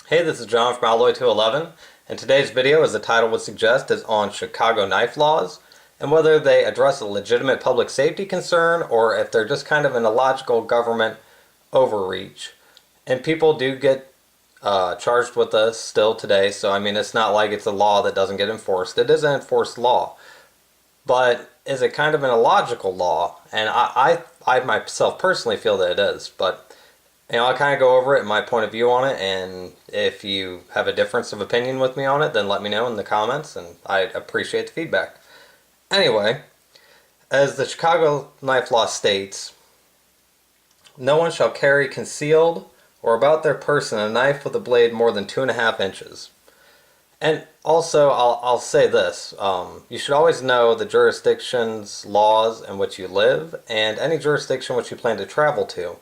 Hey, this is John from Alloy 211, and today's video, as the title would suggest, is on Chicago knife laws and whether they address a legitimate public safety concern or if they're just kind of an illogical government overreach. And people do get charged with this still today, so I mean, it's not like it's a law that doesn't get enforced. It is an enforced law, but is it kind of an illogical law? And I myself personally feel that it is, but I'll kind of go over it and my point of view on it, and if you have a difference of opinion with me on it, then let me know in the comments, and I'd appreciate the feedback. Anyway, as the Chicago knife law states, no one shall carry concealed or about their person a knife with a blade more than 2.5 inches. And also, I'll say this, you should always know the jurisdiction's laws in which you live, and any jurisdiction which you plan to travel to.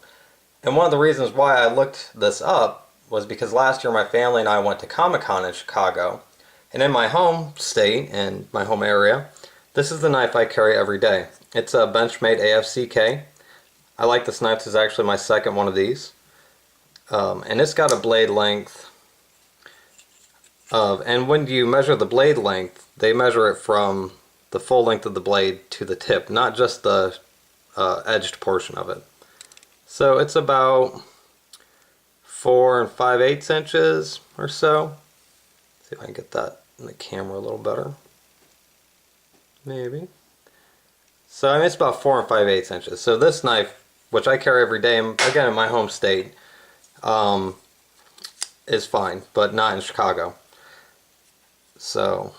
And one of the reasons why I looked this up was because last year my family and I went to Comic-Con in Chicago. And in my home state, and my home area, this is the knife I carry every day. It's a Benchmade AFCK. I like this knife. This is actually my second one of these. And it's got a blade length of, and when you measure the blade length, they measure it from the full length of the blade to the tip, not just the edged portion of it. So it's about 4 5/8 inches or so. See if I can get that in the camera a little better. Maybe. So I mean, it's about 4 5/8 inches. So this knife, which I carry every day, again in my home state, is fine, but not in Chicago. So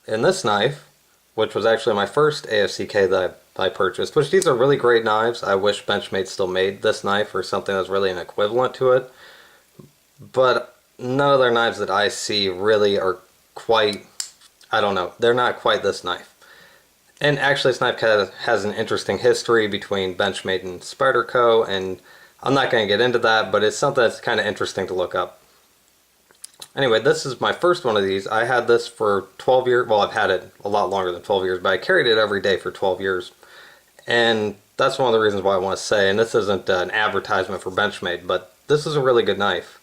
in this knife, which was actually my first AFCK that I purchased, which these are really great knives. I wish Benchmade still made this knife or something that's really an equivalent to it. But none of their knives that I see really are quite, I don't know, they're not quite this knife. And actually this knife has an interesting history between Benchmade and Spyderco, and I'm not going to get into that, but it's something that's kind of interesting to look up. Anyway, this is my first one of these. I had this for 12 years. Well, I've had it a lot longer than 12 years, but I carried it every day for 12 years. And that's one of the reasons why I want to say, and this isn't an advertisement for Benchmade, but this is a really good knife.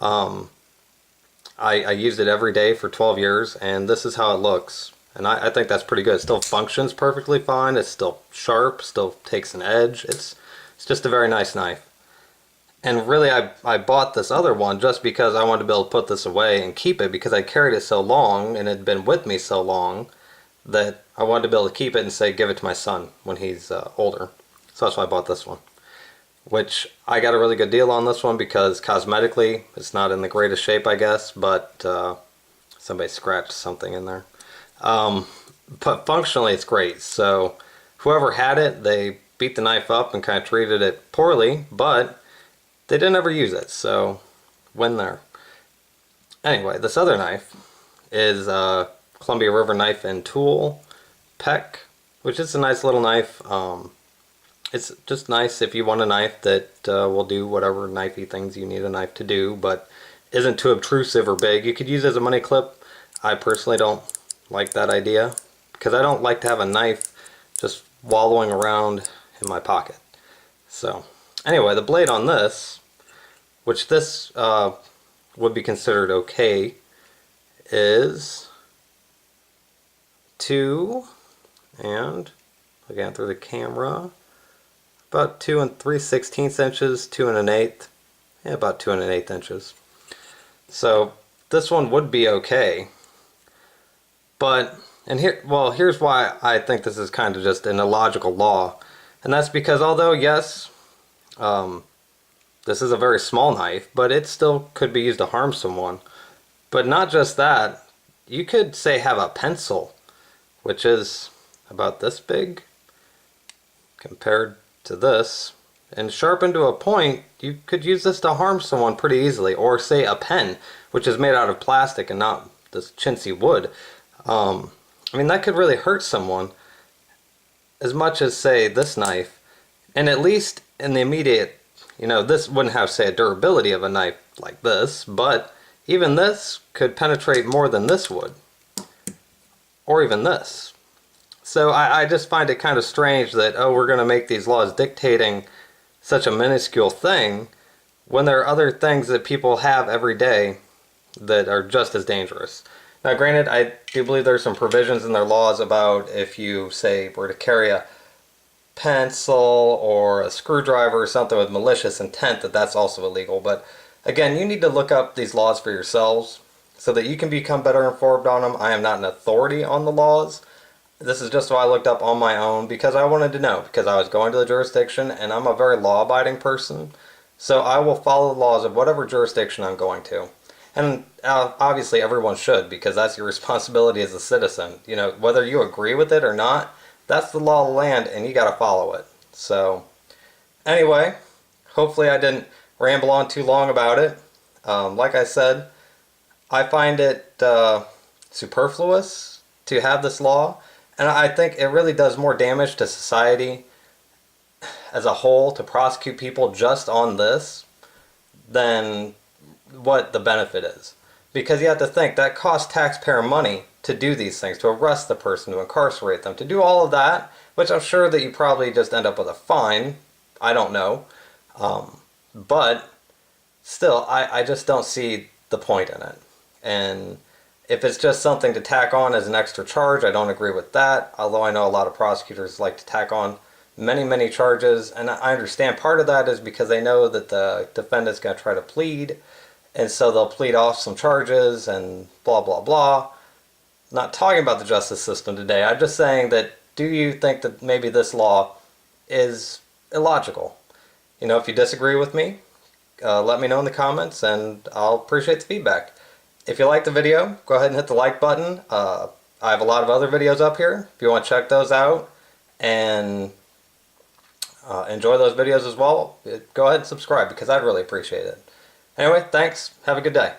I used it every day for 12 years, and this is how it looks. And I think that's pretty good. It still functions perfectly fine. It's still sharp, still takes an edge. It's just a very nice knife. And really, I bought this other one just because I wanted to be able to put this away and keep it, because I carried it so long and it had been with me so long that I wanted to be able to keep it and say give it to my son when he's older. So that's why I bought this one. Which I got a really good deal on this one because cosmetically it's not in the greatest shape, I guess, but somebody scratched something in there. But functionally it's great. So whoever had it, they beat the knife up and kind of treated it poorly, but they didn't ever use it, so win there. Anyway, this other knife is Columbia River Knife and Tool Peck, which is a nice little knife. It's just nice if you want a knife that will do whatever knifey things you need a knife to do, but isn't too obtrusive or big. You could use it as a money clip. I personally don't like that idea because I don't like to have a knife just wallowing around in my pocket. So anyway, the blade on this, which this would be considered okay, is 2, and looking through the camera, about 2 3/16 inches, 2 1/8, yeah, about 2 1/8 inches. So this one would be okay, but here's why I think this is kind of just an illogical law, and that's because although yes, this is a very small knife, but it still could be used to harm someone. But not just that, you could say have a pencil, which is about this big compared to this, and sharpened to a point, you could use this to harm someone pretty easily. Or say a pen, which is made out of plastic and not this chintzy wood. I mean, that could really hurt someone as much as, say, this knife. And at least in the immediate, this wouldn't have, say, a durability of a knife like this, but even this could penetrate more than this would, or even this. So I just find it kind of strange that, oh, we're going to make these laws dictating such a minuscule thing when there are other things that people have every day that are just as dangerous. Now granted, I do believe there's some provisions in their laws about if you, say, were to carry a pencil or a screwdriver or something with malicious intent, that's also illegal. But again, you need to look up these laws for yourselves so that you can become better informed on them. I am not an authority on the laws. This is just what I looked up on my own because I wanted to know, because I was going to the jurisdiction and I'm a very law-abiding person. So I will follow the laws of whatever jurisdiction I'm going to. And obviously everyone should, because that's your responsibility as a citizen. You know, whether you agree with it or not, that's the law of the land and you got to follow it. So anyway, hopefully I didn't ramble on too long about it. Like I said, I find it superfluous to have this law, and I think it really does more damage to society as a whole to prosecute people just on this than what the benefit is. Because you have to think, that costs taxpayer money to do these things, to arrest the person, to incarcerate them, to do all of that, which I'm sure that you probably just end up with a fine. I don't know. But still, I just don't see the point in it. And if it's just something to tack on as an extra charge, I don't agree with that. Although I know a lot of prosecutors like to tack on many, many charges. And I understand part of that is because they know that the defendant's going to try to plead. And so they'll plead off some charges and blah, blah, blah. Not talking about the justice system today. I'm just saying that, do you think that maybe this law is illogical? You know, if you disagree with me, let me know in the comments and I'll appreciate the feedback. If you like the video, go ahead and hit the like button. I have a lot of other videos up here if you want to check those out and enjoy those videos as well. Go ahead and subscribe because I'd really appreciate it. Anyway, thanks. Have a good day.